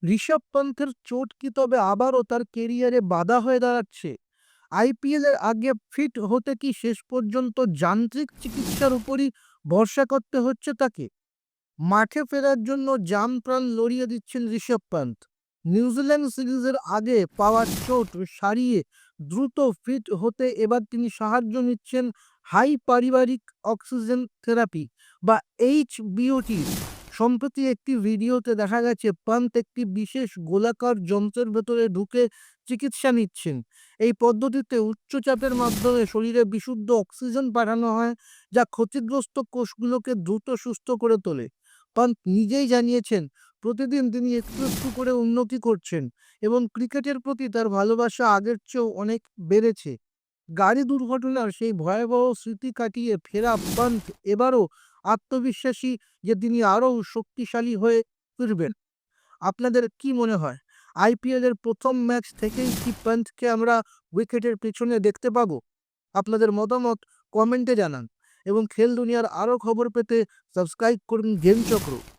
ঋষভ পন্থের চোট কি তবে আবারও তার কেরিয়ারে বাধা হয়ে দাঁড়াচ্ছে? আইপিএল এর আগে ফিট হতে কি শেষ পর্যন্ত যান্ত্রিক চিকিৎসার উপরই ভরসা করতে হচ্ছে তাকে? মাঠে ফেরার জন্য জান প্রাণ লড়িয়ে দিচ্ছেন ঋষভ পান্ত। নিউজিল্যান্ড সিরিজের আগে পাওয়া চোট সারিয়ে দ্রুত ফিট হতে এবার তিনি সাহায্য নিচ্ছেন হাই পারিবারিক অক্সিজেন থেরাপি বা HBOT। সম্প্রতি একটি ভিডিওতে দেখা গেছে পান্ত একটি বিশেষ গোলাকার যন্ত্রের ভেতরে ঢুকে চিকিৎসা নিচ্ছেন। এই পদ্ধতিতে উচ্চ চাপের মাধ্যমে শরীরে বিশুদ্ধ অক্সিজেন পাঠানো হয়, যা ক্ষতিগ্রস্ত কোষগুলোকে দ্রুত সুস্থ করে তোলে। পান্ত নিজেই জানিয়েছেন প্রতিদিন তিনি একটু একটু করে উন্নতি করছেন এবং ক্রিকেটের প্রতি তার ভালোবাসা আগের চেয়েও অনেক বেড়েছে। গাড়ি দুর্ঘটনার সেই ভয়াবহ স্মৃতি কাটিয়ে ফেরা পান্ত এবারও আত্মবিশ্বাসী যে তিনি আরও শক্তিশালী হয়ে ফিরবেন। আপনাদের কি মনে হয়, আইপিএল এর প্রথম ম্যাচ থেকেই কি পান্তকে আমরা উইকেটের পেছনে দেখতে পাবো? আপনাদের মতামত কমেন্টে জানান এবং খেল দুনিয়ার আরও খবর পেতে সাবস্ক্রাইব করুন গেম চক্র।